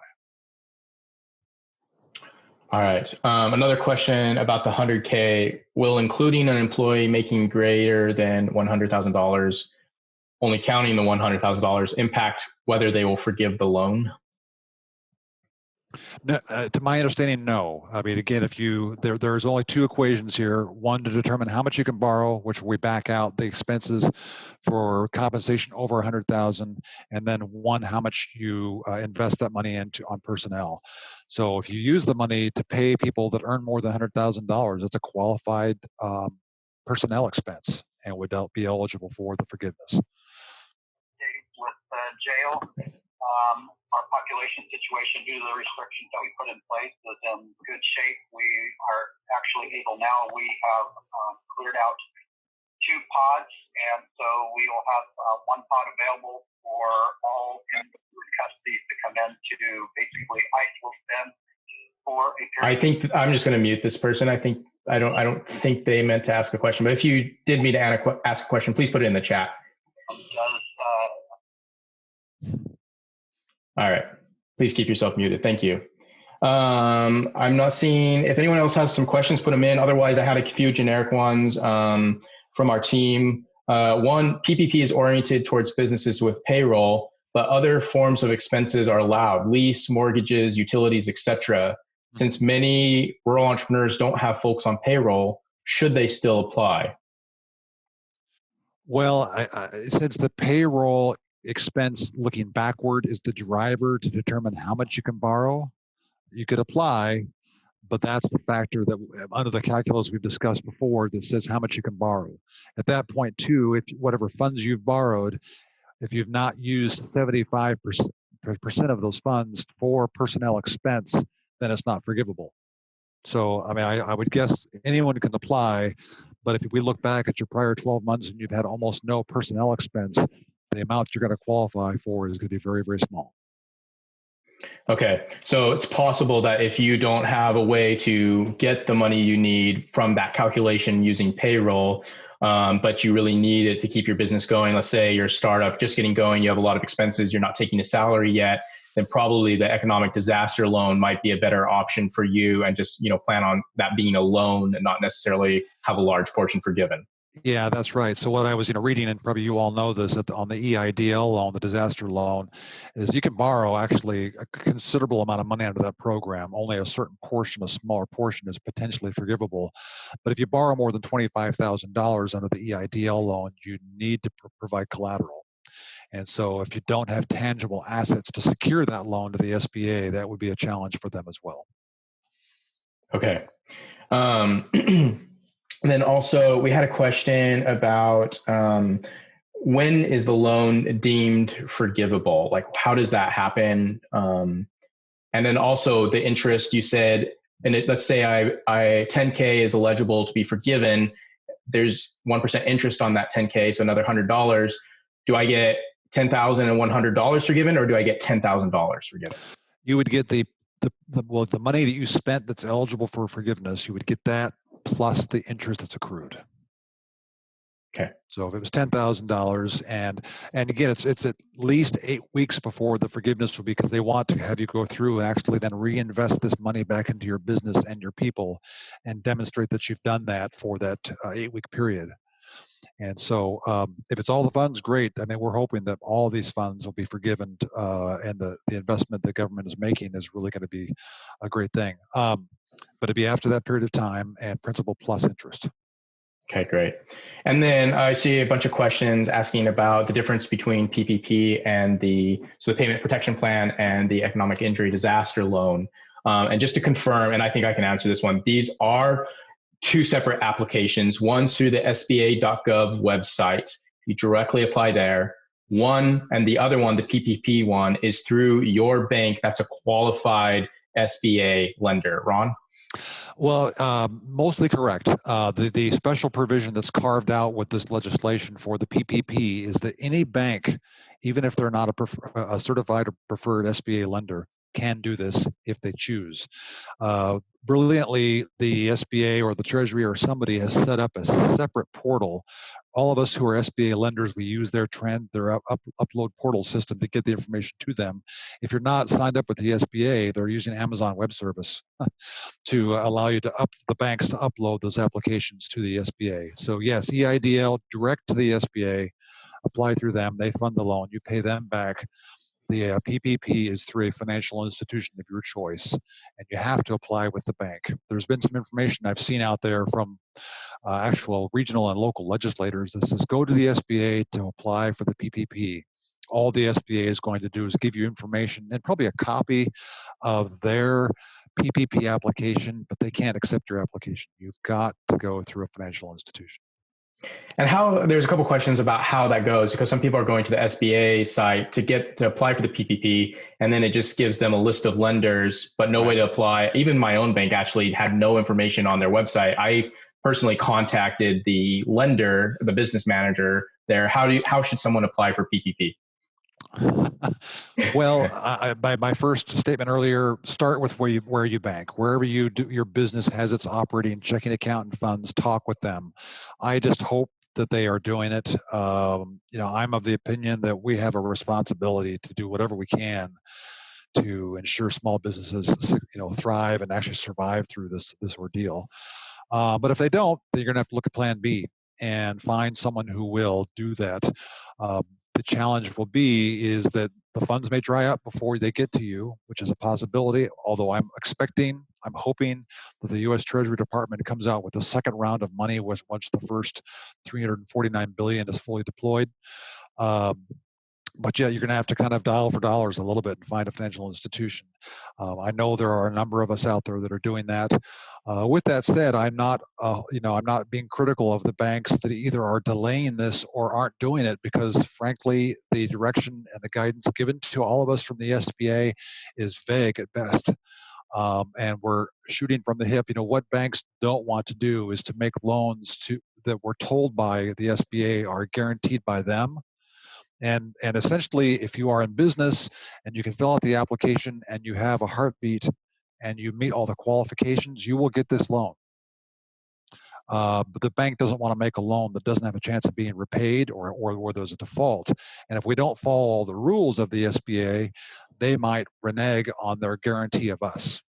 All right. Another question about the 100K. Will including an employee making greater than $100,000, only counting the $100,000, impact whether they will forgive the loan? No, to my understanding, no. I mean, again, there's only two equations here. One to determine how much you can borrow, which we back out the expenses for compensation over 100,000, and then one how much you invest that money into on personnel. So if you use the money to pay people that earn more than $100,000, it's a qualified personnel expense and would be eligible for the forgiveness. With jail. Our population situation due to the restrictions that we put in place is in good shape. We are actually able now. We have cleared out 2 pods, and so we will have 1 pod available for all in custody to come in to basically isolate them for a period. I think I'm just going to mute this person. I don't think they meant to ask a question, but if you did mean to ask a question, please put it in the chat. All right. Please keep yourself muted. Thank you. I'm not seeing, if anyone else has some questions, put them in. Otherwise, I had a few generic ones from our team. One, PPP is oriented towards businesses with payroll, but other forms of expenses are allowed, lease, mortgages, utilities, etc. Since many rural entrepreneurs don't have folks on payroll, should they still apply? Well, since the payroll expense looking backward is the driver to determine how much you can borrow, you could apply, but that's the factor that under the calculus we've discussed before that says how much you can borrow. At that point too, if whatever funds you've borrowed, if you've not used 75% of those funds for personnel expense, then it's not forgivable. So, I mean, I would guess anyone can apply, but if we look back at your prior 12 months and you've had almost no personnel expense, the amount you're going to qualify for is going to be very, very small. Okay, so it's possible that if you don't have a way to get the money you need from that calculation using payroll, but you really need it to keep your business going. Let's say you're a startup just getting going, you have a lot of expenses, you're not taking a salary yet, then probably the economic disaster loan might be a better option for you, and just plan on that being a loan and not necessarily have a large portion forgiven. Yeah, that's right. So what I was reading, and probably you all know this, that on the EIDL loan, the disaster loan, is you can borrow actually a considerable amount of money under that program. Only a certain portion, a smaller portion, is potentially forgivable. But if you borrow more than $25,000 under the EIDL loan, you need to provide collateral. And so if you don't have tangible assets to secure that loan to the SBA, that would be a challenge for them as well. Okay. And then also we had a question about when is the loan deemed forgivable? Like, how does that happen? And then also the interest you said, and let's say I 10K is eligible to be forgiven. There's 1% interest on that 10K, so another $100. Do I get $10,100 forgiven, or do I get $10,000 forgiven? You would get the money that you spent that's eligible for forgiveness. You would get that plus the interest that's accrued. Okay. So if it was $10,000, and again, it's at least 8 weeks before the forgiveness will be, because they want to have you go through and actually then reinvest this money back into your business and your people, and demonstrate that you've done that for that 8-week period. And so if it's all the funds, great. I mean, we're hoping that all these funds will be forgiven, and the investment the government is making is really going to be a great thing. But it'd be after that period of time, and principal plus interest. Okay, great. And then I see a bunch of questions asking about the difference between PPP and the Payment Protection Plan and the Economic Injury Disaster Loan. And just to confirm, and I think I can answer this one, these are two separate applications. One's through the SBA.gov website. You directly apply there. One, and the other one, the PPP one, is through your bank that's a qualified SBA lender. Ron? Well, mostly correct. The special provision that's carved out with this legislation for the PPP is that any bank, even if they're not a certified or preferred SBA lender, can do this if they choose. Brilliantly, the SBA or the Treasury or somebody has set up a separate portal. All of us who are SBA lenders, we use their upload portal system to get the information to them. If you're not signed up with the SBA, they're using Amazon Web Service to allow you the banks to upload those applications to the SBA. So yes, EIDL, direct to the SBA, apply through them, they fund the loan, you pay them back. The PPP is through a financial institution of your choice, and you have to apply with the bank. There's been some information I've seen out there from actual regional and local legislators that says go to the SBA to apply for the PPP. All the SBA is going to do is give you information and probably a copy of their PPP application, but they can't accept your application. You've got to go through a financial institution. And there's a couple questions about how that goes, because some people are going to the SBA site to apply for the PPP, and then it just gives them a list of lenders, but no way to apply. Even my own bank actually had no information on their website. I personally contacted the lender, the business manager there. How should someone apply for PPP? Well, by my first statement earlier, start with where you bank. Wherever you do your business has its operating checking account and funds, talk with them. I just hope that they are doing it. I'm of the opinion that we have a responsibility to do whatever we can to ensure small businesses, thrive and actually survive through this ordeal. But if they don't, then you're going to have to look at Plan B and find someone who will do that. The challenge will be is that the funds may dry up before they get to you, which is a possibility, although I'm hoping that the U.S. Treasury Department comes out with a second round of money once the first $349 billion is fully deployed. But yeah, you're going to have to kind of dial for dollars a little bit and find a financial institution. I know there are a number of us out there that are doing that. With that said, I'm not being critical of the banks that either are delaying this or aren't doing it, because frankly, the direction and the guidance given to all of us from the SBA is vague at best. And we're shooting from the hip. What banks don't want to do is to make loans that we're told by the SBA are guaranteed by them. And essentially, if you are in business and you can fill out the application and you have a heartbeat and you meet all the qualifications, you will get this loan. But the bank doesn't want to make a loan that doesn't have a chance of being repaid or there's a default. And if we don't follow all the rules of the SBA, they might renege on their guarantee of us.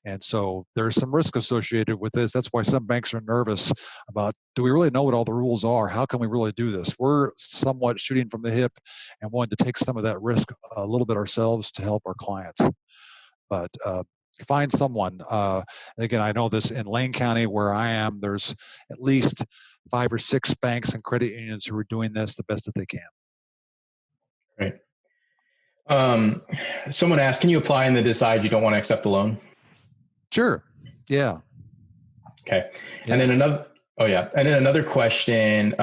And so there's some risk associated with this. That's why some banks are nervous about, do we really know what all the rules are? How can we really do this? We're somewhat shooting from the hip and wanting to take some of that risk a little bit ourselves to help our clients. But find someone. Again, I know this in Lane County where I am, there's at least 5 or 6 banks and credit unions who are doing this the best that they can. Great. Someone asked, can you apply and then decide you don't want to accept the loan? Sure. Yeah. Okay. Yeah. And then another question.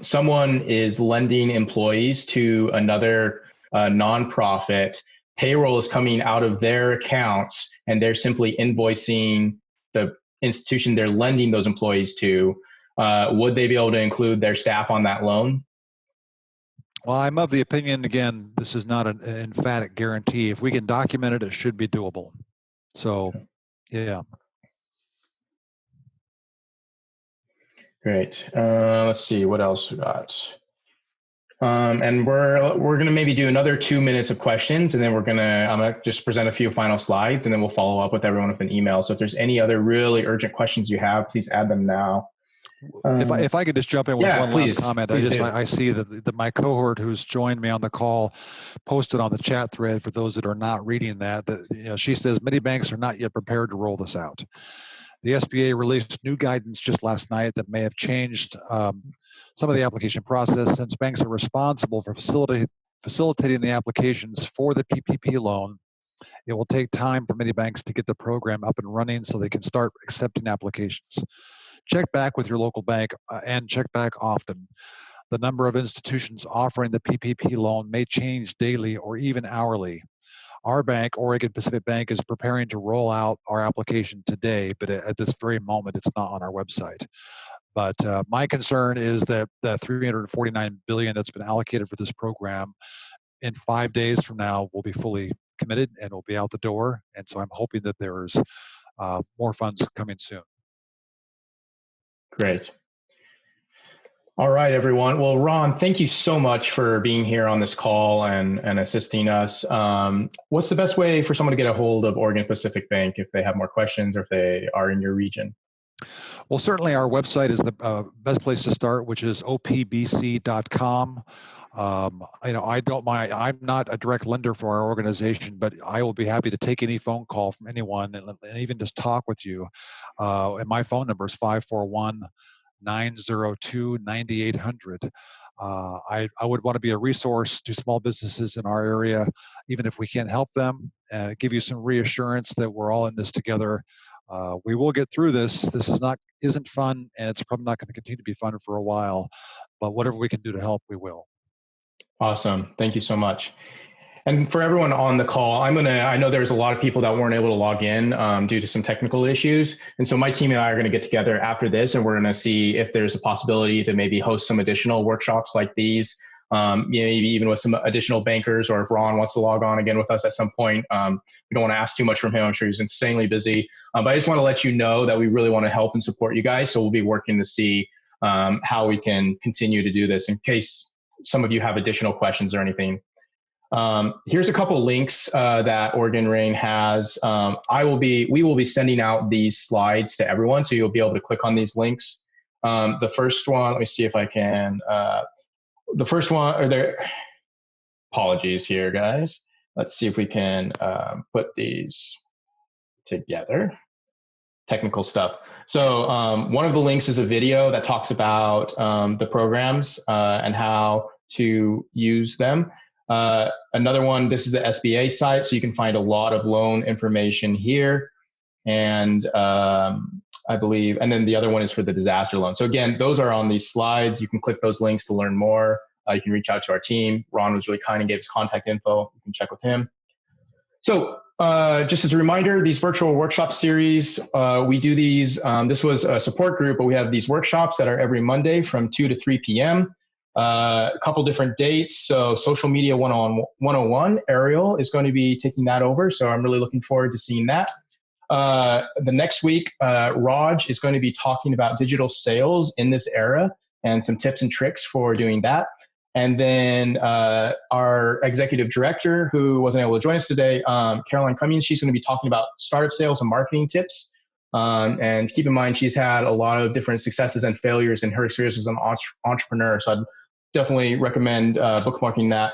Someone is lending employees to another nonprofit. Payroll is coming out of their accounts, and they're simply invoicing the institution they're lending those employees to. Would they be able to include their staff on that loan? Well, I'm of the opinion, again, this is not an emphatic guarantee. If we can document it, it should be doable. So, yeah. Great. Let's see what else we got. And we're going to maybe do another 2 minutes of questions, and then I'm going to just present a few final slides, and then we'll follow up with everyone with an email. So if there's any other really urgent questions you have, please add them now. If I could just jump in with one last comment. I see that my cohort who's joined me on the call posted on the chat thread, for those that are not reading that she says many banks are not yet prepared to roll this out. The SBA released new guidance just last night that may have changed some of the application process, since banks are responsible for facilitating the applications for the PPP loan. It will take time for many banks to get the program up and running so they can start accepting applications. Check back with your local bank and check back often. The number of institutions offering the PPP loan may change daily or even hourly. Our bank, Oregon Pacific Bank, is preparing to roll out our application today, but at this very moment, it's not on our website. But my concern is that the $349 billion that's been allocated for this program in 5 days from now will be fully committed and will be out the door. And so I'm hoping that there's more funds coming soon. Great. All right, everyone. Well, Ron, thank you so much for being here on this call and assisting us. What's the best way for someone to get a hold of Oregon Pacific Bank if they have more questions or if they are in your region? Well, certainly our website is the best place to start, which is opbc.com. I'm not a direct lender for our organization, but I will be happy to take any phone call from anyone and even just talk with you. And my phone number is 541-902-9800. I would want to be a resource to small businesses in our area, even if we can't help them, give you some reassurance that we're all in this together. We will get through this. This isn't fun, and it's probably not going to continue to be fun for a while, but whatever we can do to help, we will. Awesome. Thank you so much. And for everyone on the call, I know there's a lot of people that weren't able to log in due to some technical issues. And so my team and I are going to get together after this, and we're going to see if there's a possibility to maybe host some additional workshops like these, maybe even with some additional bankers, or if Ron wants to log on again with us at some point. We don't want to ask too much from him. I'm sure he's insanely busy. But I just want to let you know that we really want to help and support you guys. So we'll be working to see how we can continue to do this in case some of you have additional questions or anything. Here's a couple links that Oregon Rain has. We will be sending out these slides to everyone, so you'll be able to click on these links. The first one, let me see if I can. The first one, apologies here, guys. Let's see if we can put these together. Technical stuff. So one of the links is a video that talks about the programs and how to use them. Another one, this is the SBA site, so you can find a lot of loan information here. And I believe, and then the other one is for the disaster loan. So again, those are on these slides. You can click those links to learn more. You can reach out to our team. Ron was really kind and gave us contact info. You can check with him. So just as a reminder, these virtual workshop series, we do these, this was a support group, but we have these workshops that are every Monday from 2 to 3 p.m. A couple different dates. So Social Media 101, Ariel is going to be taking that over. So I'm really looking forward to seeing that. The next week, Raj is going to be talking about digital sales in this era and some tips and tricks for doing that. And then our executive director, who wasn't able to join us today, Caroline Cummings, she's going to be talking about startup sales and marketing tips. And keep in mind, she's had a lot of different successes and failures in her experience as an entrepreneur. So I'd definitely recommend bookmarking that.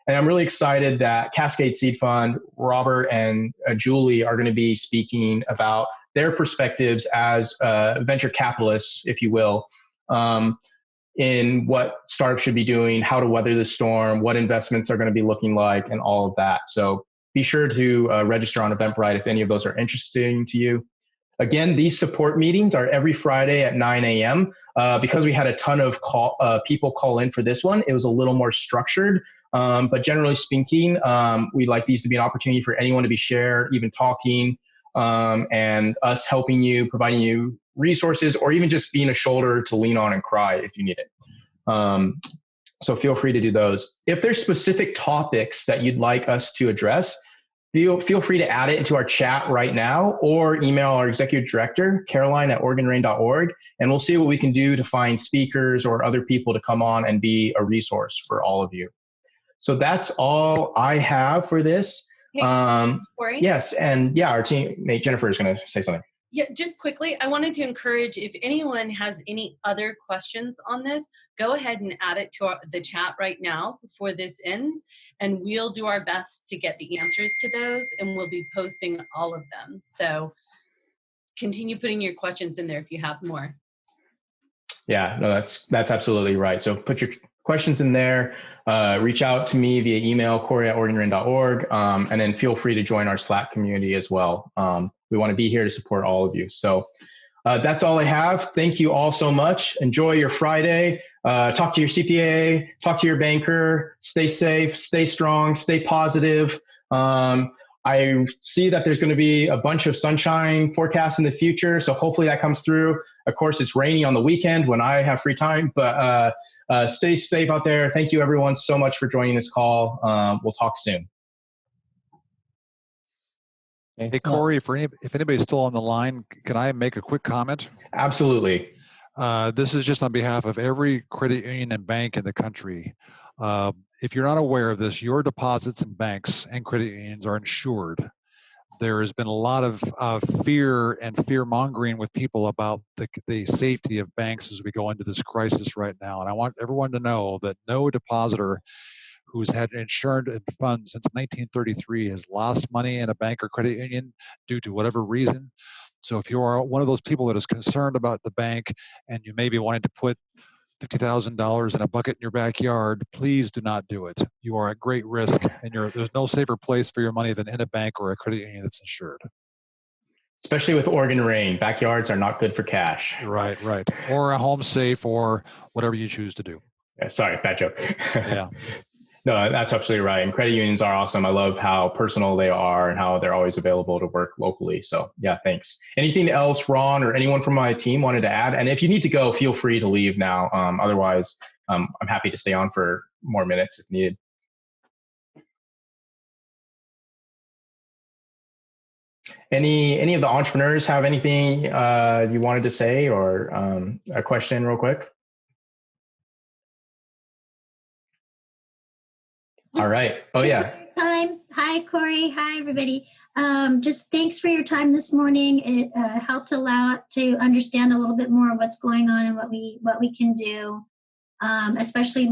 And I'm really excited that Cascade Seed Fund, Robert and Julie are going to be speaking about their perspectives as venture capitalists, if you will, in what startups should be doing, how to weather the storm, what investments are going to be looking like, and all of that. So be sure to register on Eventbrite if any of those are interesting to you. Again, these support meetings are every Friday at 9 a.m. Because we had a ton of people call in for this one, it was a little more structured. But generally speaking, we'd like these to be an opportunity for anyone to be shared, even talking, and us helping you, providing you resources, or even just being a shoulder to lean on and cry if you need it. So feel free to do those. If there's specific topics that you'd like us to address, feel free to add it into our chat right now, or email our executive director, Caroline@OregonRain.org, and we'll see what we can do to find speakers or other people to come on and be a resource for all of you. So that's all I have for this. Corey? Yes, and yeah, our teammate Jennifer is going to say something. Yeah, just quickly, I wanted to encourage, if anyone has any other questions on this, go ahead and add it to the chat right now before this ends, and we'll do our best to get the answers to those, and we'll be posting all of them. So continue putting your questions in there if you have more. Yeah, no, that's absolutely right. So put your questions in there, reach out to me via email, Corey@OregonRain.org, and then feel free to join our Slack community as well. We want to be here to support all of you. So that's all I have. Thank you all so much. Enjoy your Friday. Talk to your CPA, talk to your banker, stay safe, stay strong, stay positive. I see that there's going to be a bunch of sunshine forecasts in the future, so hopefully that comes through. Of course, it's rainy on the weekend when I have free time, but stay safe out there. Thank you, everyone, so much for joining this call. We'll talk soon. Thanks Hey, Corey, if anybody's still on the line, can I make a quick comment? Absolutely. This is just on behalf of every credit union and bank in the country. If you're not aware of this, your deposits in banks and credit unions are insured. There has been a lot of fear and fear-mongering with people about the safety of banks as we go into this crisis right now. And I want everyone to know that no depositor who's had insured funds since 1933 has lost money in a bank or credit union due to whatever reason. So if you are one of those people that is concerned about the bank and you may be wanting to put $50,000 in a bucket in your backyard, please do not do it. You are at great risk, and there's no safer place for your money than in a bank or a credit union that's insured. Especially with Oregon rain, backyards are not good for cash. Right. Or a home safe or whatever you choose to do. Yeah, sorry, bad joke. Yeah. No, that's absolutely right. And credit unions are awesome. I love how personal they are and how they're always available to work locally. So yeah, thanks. Anything else Ron or anyone from my team wanted to add? And if you need to go, feel free to leave now. Otherwise, I'm happy to stay on for more minutes if needed. Any of the entrepreneurs have anything you wanted to say or a question real quick? All right. Oh, yeah. Time. Hi, Corey. Hi, everybody. Just thanks for your time this morning. It helped a lot to understand a little bit more of what's going on and what we can do. Especially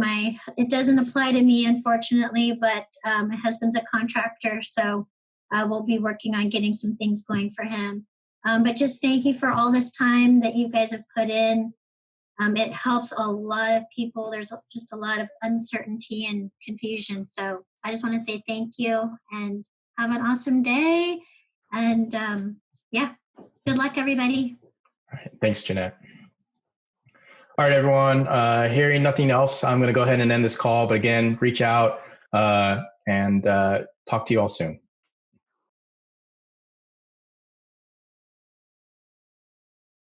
it doesn't apply to me, unfortunately, but my husband's a contractor, so we'll be working on getting some things going for him. But just thank you for all this time that you guys have put in. It helps a lot of people. There's just a lot of uncertainty and confusion. So I just want to say thank you and have an awesome day. And yeah, good luck, everybody. All right. Thanks, Jeanette. All right, everyone. Hearing nothing else, I'm going to go ahead and end this call. But again, reach out and talk to you all soon.